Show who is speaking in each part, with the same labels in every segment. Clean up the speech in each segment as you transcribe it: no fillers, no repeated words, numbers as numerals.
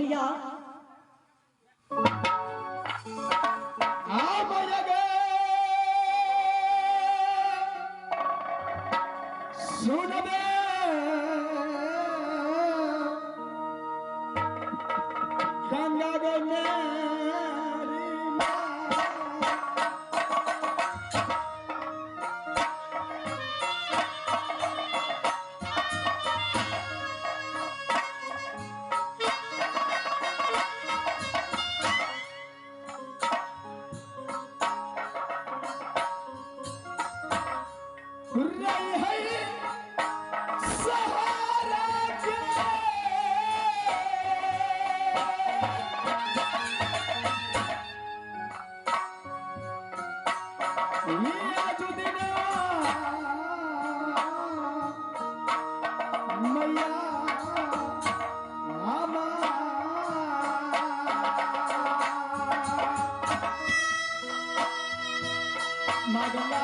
Speaker 1: भैया
Speaker 2: सुन दे गंगा गो मेरी रही है सहारा के याजुदीना मैया आमा माँ गंगा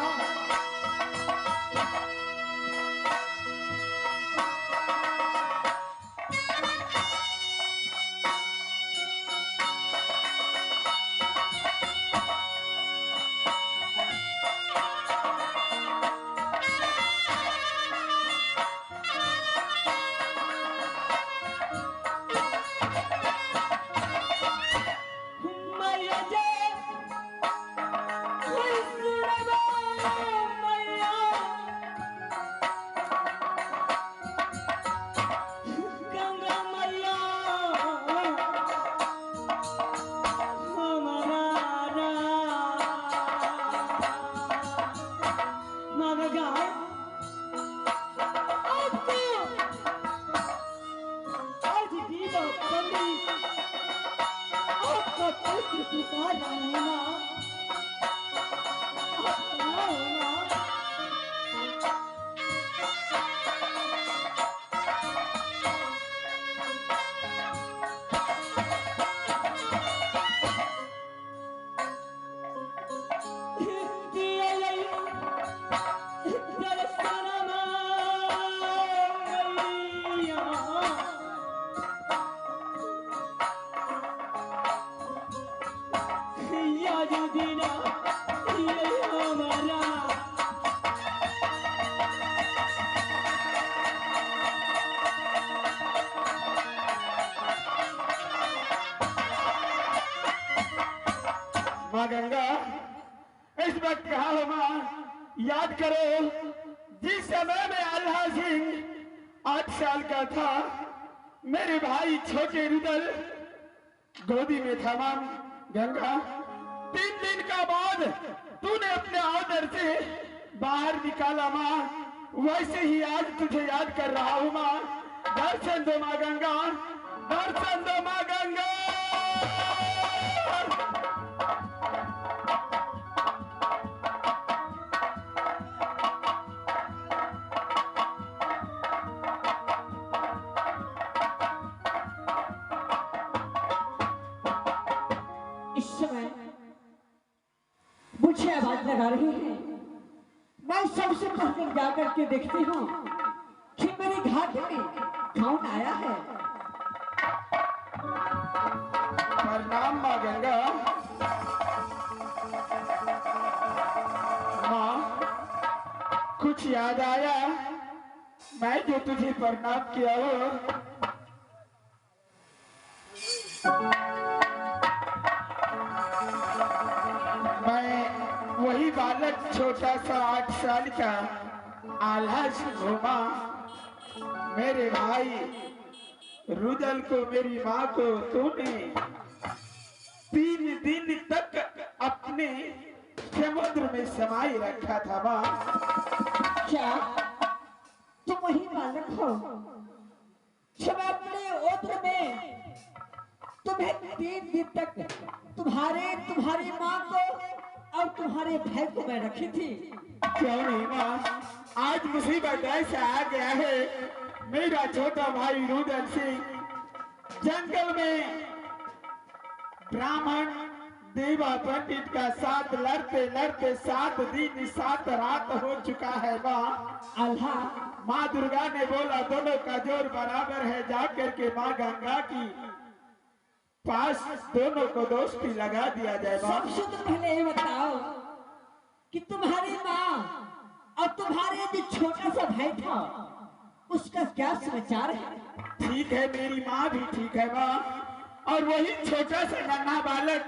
Speaker 2: माँ गंगा इस वक्त कहा हो माँ याद करो जिस समय में आल्हा सिंह 8 साल का था मेरे भाई छोटे रुदल गोदी में था माँ गंगा 3 दिन का बाद तूने अपने आदर से बाहर निकाला माँ वैसे ही आज तुझे याद कर रहा हूँ माँ दर्शन दो माँ गंगा दर्शन दो माँ गंगा
Speaker 1: मुझे आवाज लगा रही है। मैं सबसे पहले जाकर के देखती हूँ कि मेरे घाट में कौन आया है।
Speaker 2: प्रणाम माँ गंगा माँ कुछ याद आया मैं जो तुझे प्रणाम किया हो वही बालक छोटा सा 8 साल का आल्हा से घूमा मेरे भाई रुदल को मेरी माँ को तूने 3 दिन तक अपने समुद्र में समाये रखा था माँ
Speaker 1: क्या तुम वही बालक हो जब अपने ओद्र में तुम्हें 3 दिन तक तुम्हारी माँ को और तुम्हारे भाई को मैं रखी थी।
Speaker 2: क्यों नहीं माँ आज मुसीबत ऐसा आ गया है मेरा छोटा भाई रुदल सिंह जंगल में ब्राह्मण देवा पंडित का साथ लड़ते लड़ते 7 दिन 7 रात हो चुका है माँ
Speaker 1: आल्हा
Speaker 2: माँ दुर्गा ने बोला दोनों का जोर बराबर है जाकर के माँ गंगा की पास दोनों को दोस्ती लगा दिया जाए माँ।
Speaker 1: सबसे तो पहले ये बताओ कि तुम्हारी माँ और तुम्हारे जो छोटा सा भाई था उसका क्या समाचार है?
Speaker 2: ठीक है, मेरी माँ भी ठीक है माँ, और वही छोटा सा नन्हा बालक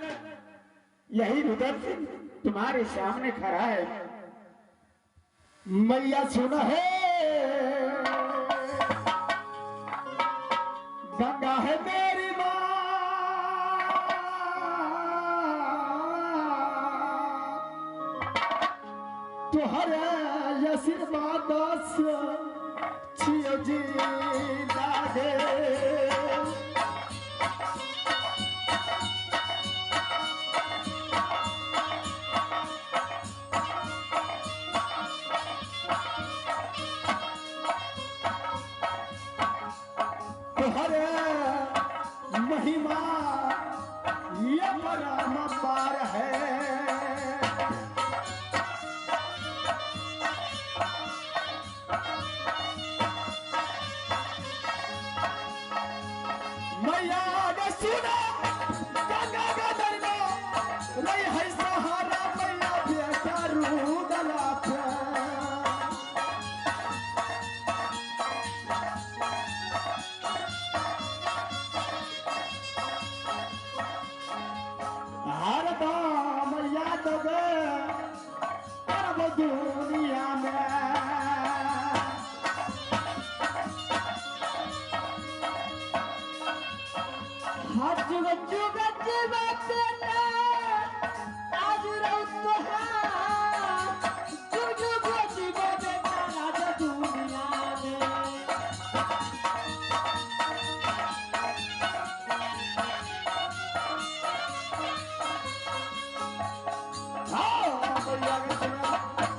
Speaker 2: यही रुद्र सिंह तुम्हारे सामने खड़ा है। मैया सुना है, गंगा है मेरी माँ, तुहरे आशीर्वाद से छियो जी लागे। तुहरे महिमा ये परम पार है। मैया ने सुना गंगा का दरबार रही है सहारा, मैया बेटा रूदला पे। हर दाम याद गए अब दुनिया में।
Speaker 1: हाथ जुग जुग जीवते आज रउत है जुग जुग जीवते राजा दुनिया में।
Speaker 2: आओ मैया के सुना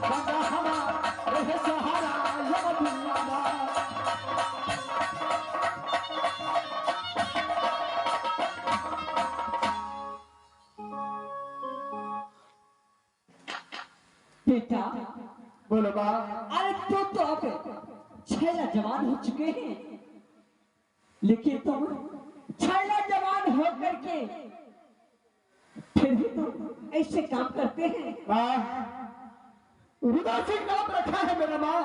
Speaker 2: गंगा हमारा रहे सहारा ये दुनिया में।
Speaker 1: बेटा
Speaker 2: बोलो बा।
Speaker 1: अरे तो अब 6 जवान हो चुके हैं, लेकिन तुम 6 जवान हो करके फिर भी तुम ऐसे काम करते हैं।
Speaker 2: माँ, रुद्र सिंह नाम रखा है मेरा माँ,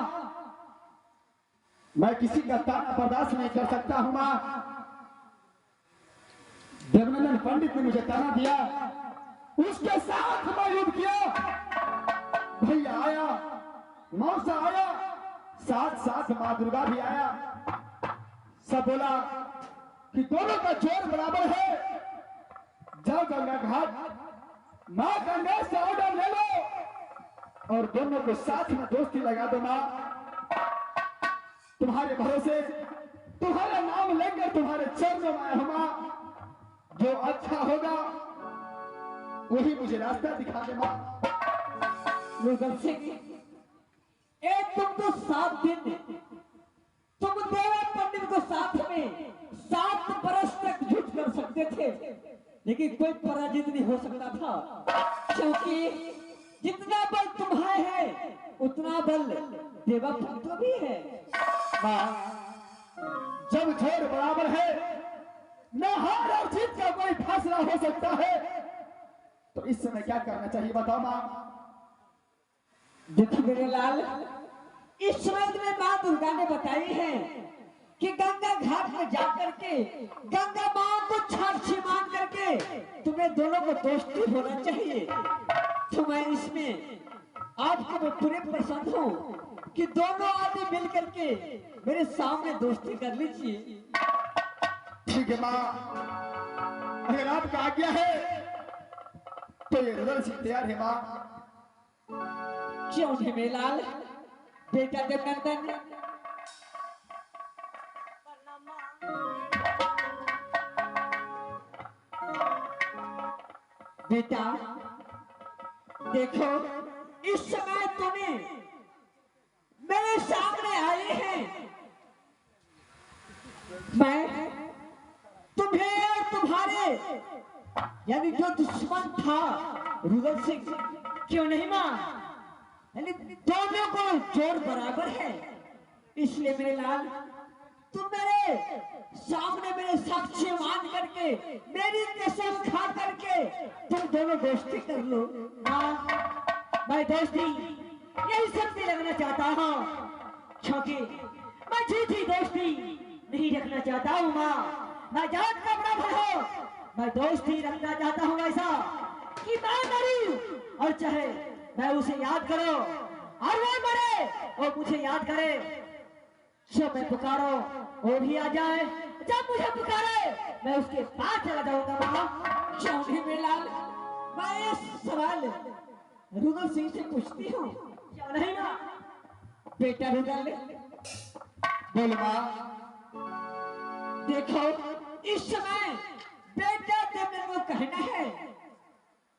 Speaker 2: मैं किसी का ताना बर्दाश्त नहीं कर सकता हूँ माँ। देवनंदन पंडित ने मुझे ताना दिया, उसके साथ मैं युद्ध किया। भैया आया, मौसा आया, साथ साथ माँ दुर्गा भी आया। सब बोला कि दोनों का जोर बराबर है, जाओ गंगा घाट, माँ गंगा से ऑर्डर ले लो और दोनों को साथ में दोस्ती लगा दो माँ। तुम्हारे भरोसे तुम्हारा नाम लेकर तुम्हारे चरणों में आया हूं माँ। जो अच्छा होगा वही मुझे रास्ता दिखा दे माँ।
Speaker 1: रुद्र सिंह, तुम तो 7 दिन तुम देवा पंडित को साथ में 7 बरस तक युद्ध कर सकते थे, लेकिन कोई पराजित नहीं हो सकता था, क्योंकि जितना बल तुम्हारे है उतना बल देवा पंडित को भी है।
Speaker 2: माँ, जब जोर बराबर है न हार और जीत का कोई फैसला हो सकता है, तो इस समय क्या करना चाहिए बताओ माँ।
Speaker 1: देखो मेरे लाल, इस समय में माँ दुर्गा ने बताई है कि गंगा घाट में जाकर के गंगा माँ को साक्षी मान करके तुम्हें दोनों को दोस्ती होना चाहिए। तो मैं इसमें आपको मैं पूरे पसंद हूँ कि दोनों आदमी मिल करके मेरे सामने दोस्ती कर लीजिए।
Speaker 2: ठीक है माँ, अगर आपका आज्ञा है तो ये रुद्र सिंह तैयार है माँ।
Speaker 1: क्यों नहीं मेरे लाल, बेटा देवनंदन, बेटा देखो इस समय तुम्हें मेरे सामने आए हैं, मैं तुम्हें और तुम्हारे यानी जो दुश्मन था रुद्र सिंह, क्यों नहीं मां, यानी दोनों को जोर बराबर है, इसलिए मेरे लाल तुम मेरे सामने मेरे साक्षी मान करके मेरी कसम खा करके तुम दोनों दोस्ती कर लो। हाँ, मैं दोस्ती यही सब भी लगना चाहता हूँ, क्योंकि मैं झूठी दोस्ती नहीं रखना चाहता हूँ। माँ, मैं जात का बड़ा भलो, मैं दोस्ती रखना चाहता हूँ ऐसा कि मैं मरूं और चाहे मैं उसे याद करो और वो मरे और मुझे याद करे। जब मैं पुकारो वो भी आ जाए, जब मुझे पुकारे मैं उसके पास चला जाऊंगा। माँ, क्यों मेरे लाल, मैं ये सवाल रुदल सिंह से पूछती हूँ, क्यों नहीं माँ? बेटा रुदल,
Speaker 2: बोल माँ।
Speaker 1: देखो इस समय बेटा जब मेरे को कहना है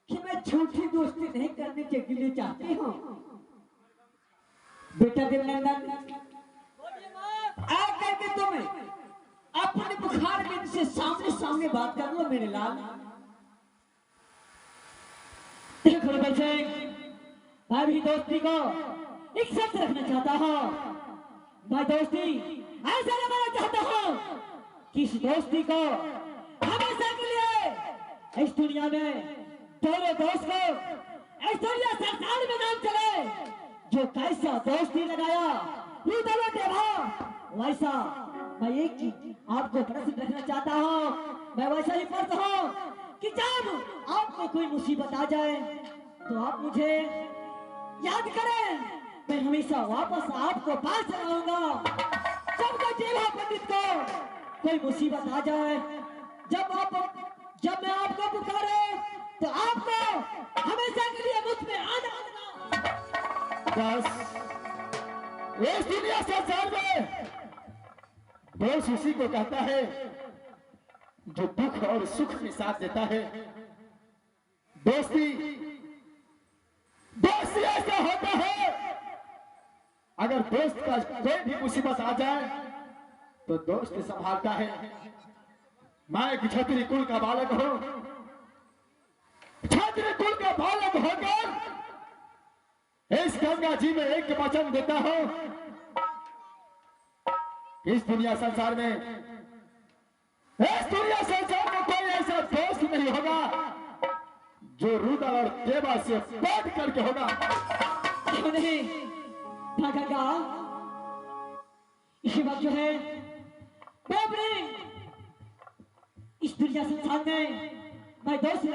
Speaker 1: कि मैं झूठी दोस्ती नहीं करने के लिए चाहती हूँ। बेटा देवनंदन, आकर के तुम अपने बुखार बिंद से सामने सामने बात कर लो मेरे लाल। देखो बच्चे, मैं भी दोस्ती को एक साथ रखना चाहता हूँ। मैं दोस्ती ऐसा लगाना चाहता हूँ कि इस दोस्ती को हमेशा के लिए इस दुनिया में दोनों दोस्त को इस दुनिया संसार में नाम चले। जो कैसा दोस्ती लगाया रुदल और देवा, वैसा मैं एक ही आपको प्रश्न रखना चाहता हूँ। मैं वैसा ही प्रश्न हूँ कि जब आपको कोई मुसीबत आ जाए तो आप मुझे याद करें, मैं हमेशा वापस आपको पास आऊंगा। जब कोई देवा पंडित को कोई मुसीबत आ जाए, जब मैं आपको पुकारे तो आपको हमेशा के लिए मुझ में आ जाना।
Speaker 2: बस इस दुनिया संसार में दोस्त उसी को कहता है जो दुख और सुख में साथ देता है। दोस्ती दोस्ती ऐसा होता है, अगर दोस्त का कोई भी मुसीबत आ जाए तो दोस्त संभालता है। मैं एक क्षत्रिय कुल का बालक हूं, क्षत्रिय कुल का बालक होकर इस गंगा जी में एक वचन देता हूं, इस दुनिया संसार में कोई ऐसा दोस्त नहीं होगा जो रुदल और देवा से बैठ करके होगा।
Speaker 1: क्यों नहीं गंगा, इसी वक्त जो है मैं अपने इस दुनिया संसार में मैं दोस्त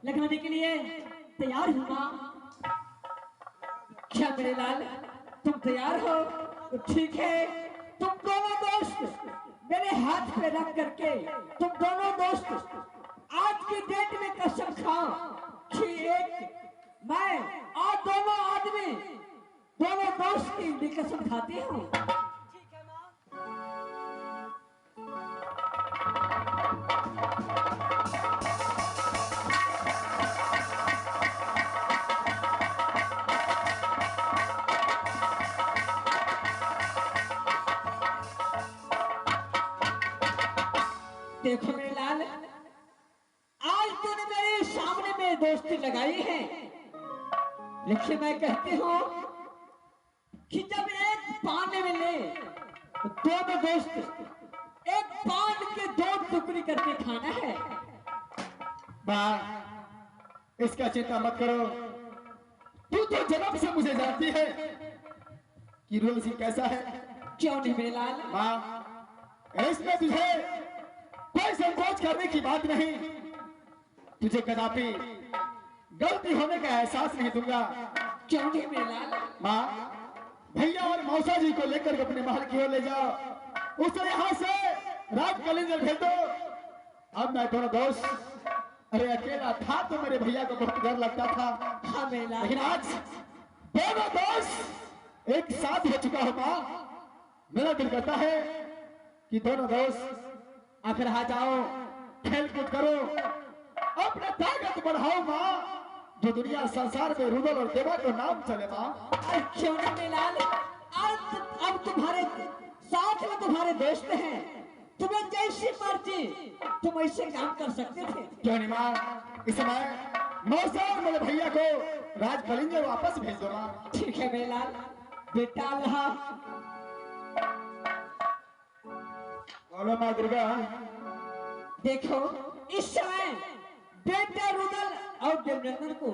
Speaker 1: लगाने के लिए तैयार हूँ। माँ, क्या मेरे लाल तुम तैयार हो? तो ठीक है, तुम दोनों दोस्त मेरे हाथ पे रख करके तुम दोनों दोस्त आज की डेट में कसम खाओ कि एक मैं और दोनों आदमी दोनों दोस्त की कसम खाते हूँ। देखो मेरे लाल, आज तूने मेरे सामने में दोस्ती लगाई है, लेकिन मैं कहती हूँ कि जब एक पानी में ले तो दोनों दोस्त एक पान के दो टुकड़ी करके खाना है।
Speaker 2: माँ, इसका चिंता मत करो, तू तो जन्म से मुझे जानती है कि रुदल सिंह कैसा है।
Speaker 1: क्यों नहीं मेरे लाल?
Speaker 2: माँ, इसमें तुझे कोई संकोच करने की बात नहीं, तुझे कदापि गलती होने का एहसास नहीं दूंगा।
Speaker 1: क्यों नहीं मेरे लाल?
Speaker 2: माँ, भैया और मौसा जी को लेकर अपने महल की ओर ले जाओ, उसे यहाँ से राज कलिंजर भेज दो। अब मैं दोनों दोस्त, अरे अकेला था तो मेरे भैया को बहुत डर लगता था।
Speaker 1: हाँ मेरे लाल,
Speaker 2: लेकिन आज दोनों दोस्त एक साथ हो चुका होगा। मेरा दिल करता है कि दोनों दोस्त आखिर आ जाओ, खेल कूद करो, अपना ताकत बढ़ाओ माँ, जो दुनिया संसार में रुदल और देवा को नाम चले माँ।
Speaker 1: क्यों नहीं मेरे लाल? अब तुम्हारे साथ में तुम्हारे दोस्त हैं, तुम्हें जैसी मर्जी तुम ऐसे काम कर सकते थे।
Speaker 2: क्यों नहीं माँ, इस समय मौसा और मेरे भैया को राज कलिंजर वापस भेज दो माँ।
Speaker 1: ठीक है मेरे लाल, बेटा अल्लाह।
Speaker 2: माँ दुर्गा।
Speaker 1: देखो इस समय बेटा रुदल और देवनंदन को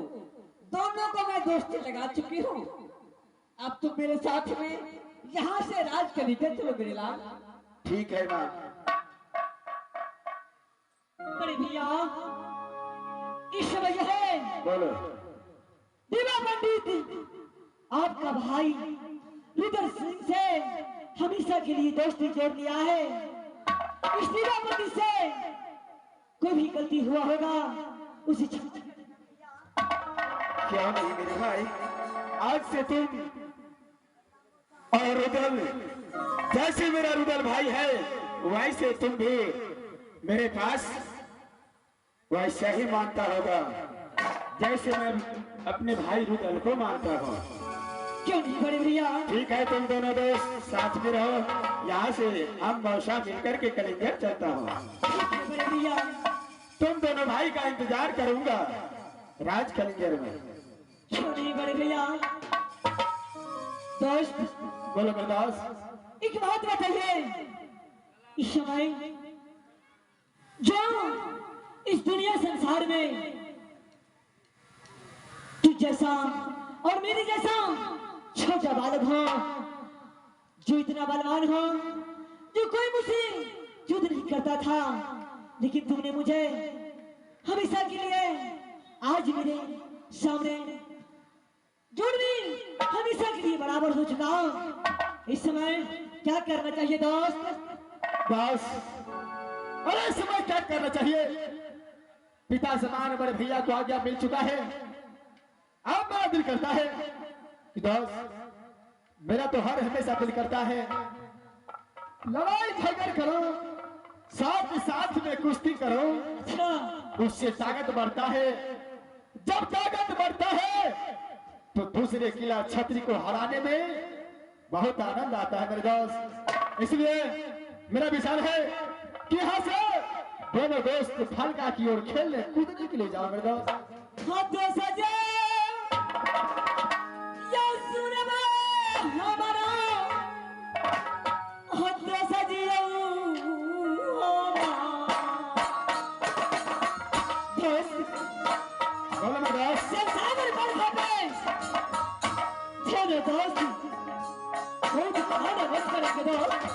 Speaker 1: दोनों को मैं दोस्ती लगा चुकी हूँ। अब तुम मेरे साथ में यहाँ से राज कर लीजिए। चलो मेरे लाल।
Speaker 2: ठीक है माँ।
Speaker 1: बड़े भैया इस समय जो है
Speaker 2: बोलो।
Speaker 1: दीवा पंडित आपका भाई रुदल सिंह से हमेशा के लिए दोस्ती जोड़ लिया है। इस दीवा पंडित से कोई भी गलती हुआ होगा उसे
Speaker 2: क्या नहीं मेरे भाई, आज से तुम और रुदल, जैसे मेरा रुदल भाई है वैसे तुम भी मेरे पास वैसा ही मानता होगा जैसे मैं अपने भाई रुदल को मानता हूँ।
Speaker 1: क्यों नहीं बड़े भैया?
Speaker 2: ठीक है, तुम दोनों दोस्त साथ में रहो। यहाँ से हम मौसा मिलकर के कलिंगर चलता हूँ।
Speaker 1: बड़े भैया
Speaker 2: तुम दोनों भाई का इंतजार करूंगा राज कलिंगर में।
Speaker 1: क्यों नहीं बड़े भैया? दोस्त
Speaker 2: बोलो बर्दाश्त।
Speaker 1: एक बात बताइए, इस समय जो इस दुनिया संसार में तू जैसा और मेरे जैसा छोटा बालक हो, जो इतना बलवान हो, जो कोई मुझसे युद्ध नहीं करता था, लेकिन तुमने मुझे हमेशा के लिए आज मेरे सामने जुड़नी हमेशा के लिए बराबर हो चुका हूं। इस समय क्या करना चाहिए दोस्त?
Speaker 2: बस अरे इस समय क्या करना चाहिए? पिता समान बड़े भैया को आज्ञा मिल चुका है। अब मेरा दिल करता है कि दोस्त, मेरा तो हर हमेशा दिल करता है लड़ाई झगड़ करो, साथ में कुश्ती करो।
Speaker 1: अच्छा
Speaker 2: उससे ताकत बढ़ता है। जब ताकत बढ़ता है तो दूसरे किला छतरी को हराने में बहुत आनंद आता है मेरे दोस्त। इसलिए मेरा विचार है कि यहाँ से दोनों दोस्त फलका की ओर खेलने कूदने के लिए जाओ मेरे दोस्त।
Speaker 1: हाथ दो सजे या सुरमा हमारा हाथ दो सजियो दोस्त
Speaker 2: बोलो मेरे दोस्त।
Speaker 1: संसार पर खाते चलो दोस्त बहुत खाना बस करेंगे दोस्त।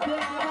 Speaker 2: Hello,